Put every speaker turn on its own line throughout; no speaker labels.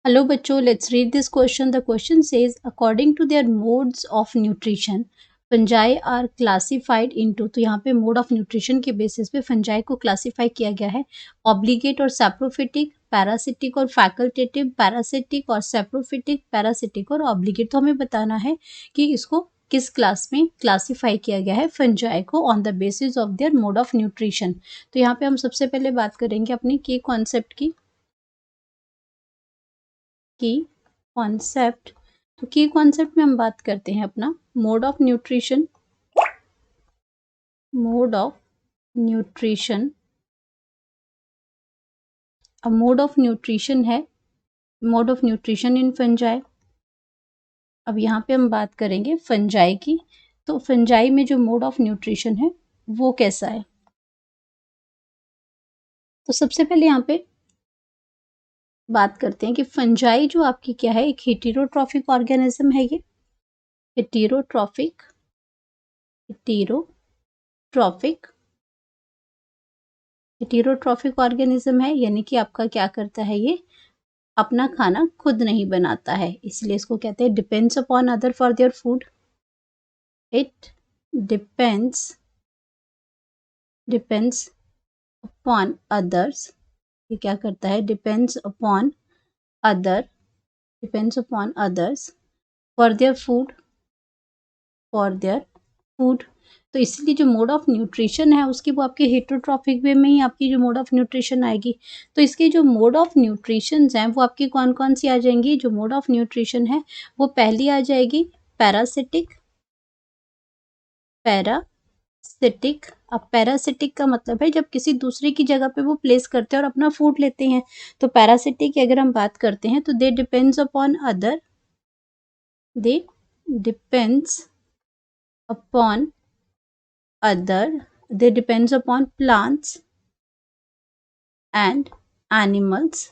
Hello बच्चों, let's read this question. The question says, according to their modes of nutrition, fungi are classified into, तो यहाँ पे mode of nutrition के basis पे fungi को classify किया गया है obligate और saprophytic, parasitic और facultative, parasitic और saprophytic, parasitic और obligate. तो हमें बताना है कि इसको किस क्लास में क्लासीफाई किया गया है फंजाई को on the basis of their mode of nutrition. तो यहाँ पे हम सबसे पहले बात करेंगे अपनी की कॉन्सेप्ट की कॉन्सेप्ट. तो की कॉन्सेप्ट में हम बात करते हैं अपना mode of nutrition. Mode of nutrition, अब मोड ऑफ न्यूट्रिशन है mode of nutrition in fungi. अब यहाँ पे हम बात करेंगे फंजाई की. तो फंजाई में जो मोड ऑफ न्यूट्रिशन है वो कैसा है. तो सबसे पहले यहाँ पे बात करते हैं कि फंजाई जो आपकी क्या है, एक हेटेरोट्रॉफिक ऑर्गेनिज्म है. ये हेटेरोट्रॉफिक हेटेरोट्रॉफिक ऑर्गेनिज्म है, यानी कि आपका क्या करता है, ये अपना खाना खुद नहीं बनाता है, इसलिए इसको कहते हैं depends upon other for their food. It depends upon others. ये क्या करता है, depends upon others for their food. तो इसलिए जो मोड ऑफ न्यूट्रिशन है उसकी वो आपके हेटेरोट्रॉफिक वे में ही आपकी जो मोड ऑफ न्यूट्रिशन आएगी. तो इसके जो मोड ऑफ न्यूट्रिशन हैं वो आपकी कौन कौन सी आ जाएंगी. जो मोड ऑफ न्यूट्रिशन है वो पहली आ जाएगी पैरासिटिक. अब पैरासिटिक का मतलब है जब किसी दूसरे की जगह पे वो प्लेस करते हैं और अपना फूड लेते हैं. तो पैरासिटिक की अगर हम बात करते हैं तो they depends upon plants and animals.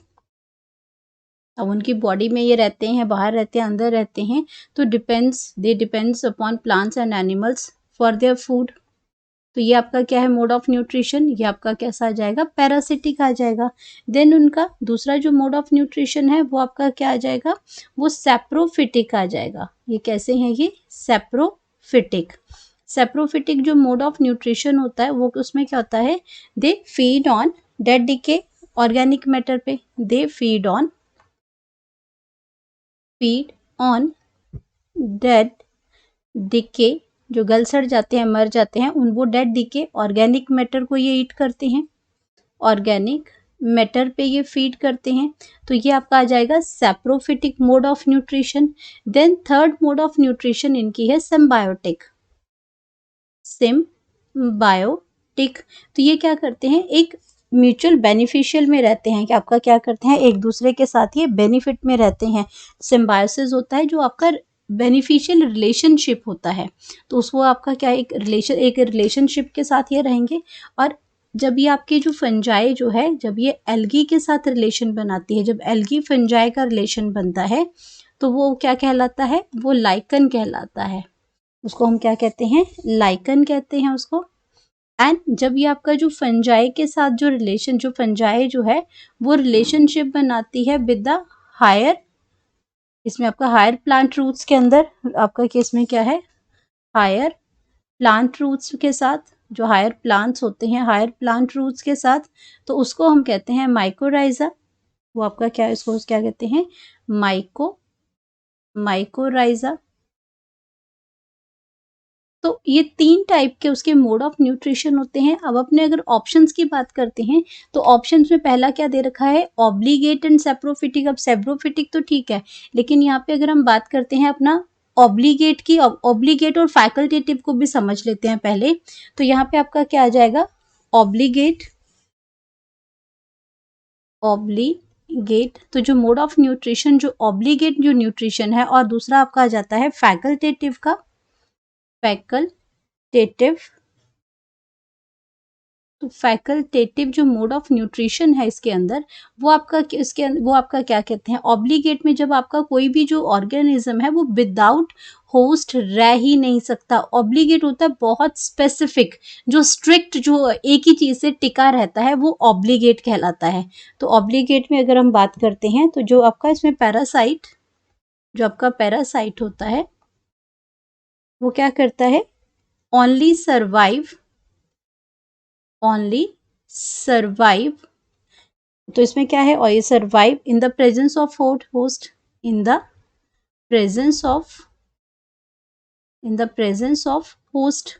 अब उनकी बॉडी में ये रहते हैं, बाहर रहते हैं, अंदर रहते हैं. तो they depends upon plants and animals for their food. तो ये आपका क्या है, मोड ऑफ न्यूट्रिशन. ये आपका कैसा आ जाएगा, पैरासिटिक आ जाएगा. देन उनका दूसरा जो मोड ऑफ न्यूट्रिशन है वो आपका क्या आ जाएगा, वो सैप्रोफिटिक आ जाएगा. ये कैसे हैं, ये सैप्रोफिटिक जो मोड ऑफ न्यूट्रिशन होता है वो उसमें क्या होता है, they feed on dead decay organic matter पे. They feed on dead decay, जो गल सड़ जाते हैं, मर जाते हैं, उन वो डेड डिके ऑर्गेनिक मैटर को ये ईट करते हैं, ऑर्गेनिक मैटर पे ये फीड करते हैं. तो ये आपका आ जाएगा saprophytic mode of nutrition. Then third mode of nutrition इनकी है सिम्बायोटिक. तो ये क्या करते हैं, एक म्यूचुअल बेनिफिशियल में रहते हैं कि आपका क्या करते हैं, एक दूसरे के साथ ये बेनिफिट में रहते हैं. सिम्बायोसिस होता है जो आपका बेनिफिशियल रिलेशनशिप होता है. तो उसको आपका क्या, एक रिलेशनशिप के साथ ये रहेंगे. और जब ये आपके जो फंजाई जो है, जब ये एल्गी के साथ रिलेशन बनाती है, जब एल्गी फंजाई का रिलेशन बनता है तो वो क्या कहलाता है, वो लाइकन कहलाता है. उसको हम क्या कहते हैं, लाइकन कहते हैं उसको. एंड जब ये आपका जो फंजाई के साथ जो फंजाई जो है वो रिलेशनशिप बनाती है विद द हायर, इसमें आपका हायर प्लांट रूट्स के अंदर, आपका केस में क्या है, हायर प्लांट रूट्स के साथ, जो हायर प्लांट्स होते हैं, हायर प्लांट रूट्स के साथ, तो उसको हम कहते हैं माइकोराइजा. वो आपका क्या है, इसको क्या कहते हैं, माइकोराइजा. तो ये 3 टाइप के उसके मोड ऑफ न्यूट्रिशन होते हैं. अब अपने अगर ऑप्शंस की बात करते हैं तो ऑप्शंस में पहला क्या दे रखा है, ऑब्लिगेट एंड सैप्रोफिटिक. अब सैप्रोफिटिक तो ठीक है, लेकिन यहाँ पे अगर हम बात करते हैं अपना ऑब्लिगेट की, ऑब्लिगेट और फैकल्टेटिव को भी समझ लेते हैं पहले. तो यहाँ पे आपका क्या आ जाएगा, ऑब्लिगेट. तो जो मोड ऑफ न्यूट्रिशन, जो ऑब्लिगेट जो न्यूट्रिशन है, और दूसरा आपका आ जाता है फैकल्टेटिव का, फैकल्टेटिव. तो फैकल्टेटिव जो मोड ऑफ न्यूट्रिशन है इसके अंदर, वो आपका क्या कहते हैं, ऑब्लिगेट में जब आपका कोई भी जो ऑर्गेनिज्म है वो विदाउट होस्ट रह ही नहीं सकता। ऑब्लिगेट होता है बहुत स्पेसिफिक, जो स्ट्रिक्ट, जो एक ही चीज से टिका रहता है, वो ऑब्लिगेट कहलाता है। तो ऑब्लिगेट में अगर हम बात करते हैं तो जो आपका इसमें पैरासाइट, जो आपका पैरासाइट होता है वो क्या करता है, ओनली सर्वाइव, तो इसमें क्या है, और ये survive in the presence of host, in the presence of host,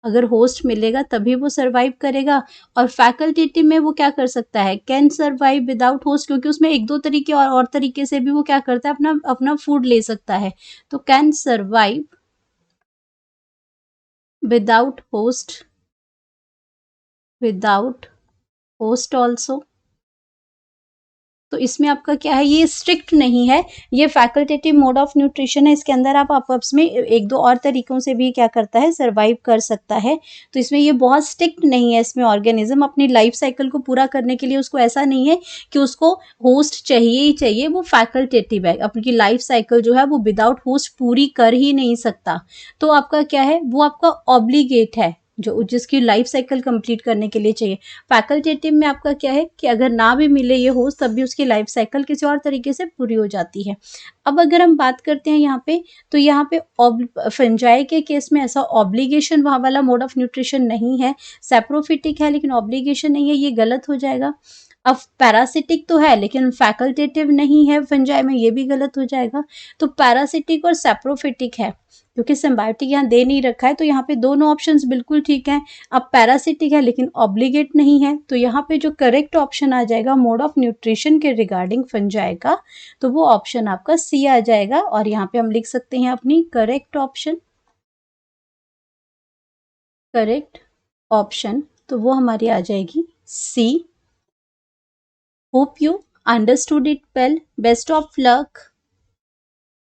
अगर होस्ट मिलेगा तभी वो सर्वाइव करेगा। और फैकल्टेटिव में वो क्या कर सकता है, कैन सर्वाइव विदाउट होस्ट, क्योंकि उसमें एक दो तरीके और तरीके से भी वो क्या करता है, अपना अपना फूड ले सकता है। तो can survive without host also. तो इसमें आपका क्या है, ये स्ट्रिक्ट नहीं है, ये फैकल्टेटिव मोड ऑफ न्यूट्रिशन है। इसके अंदर आप आपस में एक दो और तरीकों से भी क्या करता है, सर्वाइव कर सकता है। तो इसमें ये बहुत स्ट्रिक्ट नहीं है। इसमें ऑर्गेनिज्म अपनी लाइफ साइकिल को पूरा करने के लिए उसको ऐसा नहीं है कि उसको होस्ट चाहिए ही चाहिए, वो फैकल्टेटिव है, अपनी लाइफ साइकिल जो है वो विदाउट होस्ट पूरी कर ही नहीं सकता। तो आपका क्या है, वो आपका ऑब्लिगेट है, जो जिसकी लाइफ साइकिल कंप्लीट करने के लिए चाहिए। फैकल्टेटिव में आपका क्या है कि अगर ना भी मिले ये होस्ट तब भी उसकी लाइफ साइकिल किसी और तरीके से पूरी हो जाती है। अब अगर हम बात करते हैं यहाँ पे, तो यहाँ पे फंजाई के केस में ऐसा ऑब्लिगेशन वहाँ वाला मोड ऑफ न्यूट्रिशन नहीं है। सैप्रोफिटिक है लेकिन ऑब्लिगेशन नहीं है, ये गलत हो जाएगा। अब पैरासिटिक तो है लेकिन फैकल्टेटिव नहीं है फंजाई में, ये भी गलत हो जाएगा। तो पैरासिटिक और सैप्रोफिटिक है, क्योंकि सिम्बायोटिक यहाँ दे नहीं रखा है, तो यहाँ पे दोनों ऑप्शंस बिल्कुल ठीक हैं। अब पैरासिटिक है लेकिन ऑब्लिगेट नहीं है, तो यहाँ पे जो करेक्ट ऑप्शन आ जाएगा मोड ऑफ न्यूट्रिशन के रिगार्डिंग फंजाई का, तो वो ऑप्शन आपका सी आ जाएगा। और यहाँ पे हम लिख सकते हैं अपनी करेक्ट ऑप्शन, तो वो हमारी आ जाएगी सी। Hope you understood it well. Best of luck.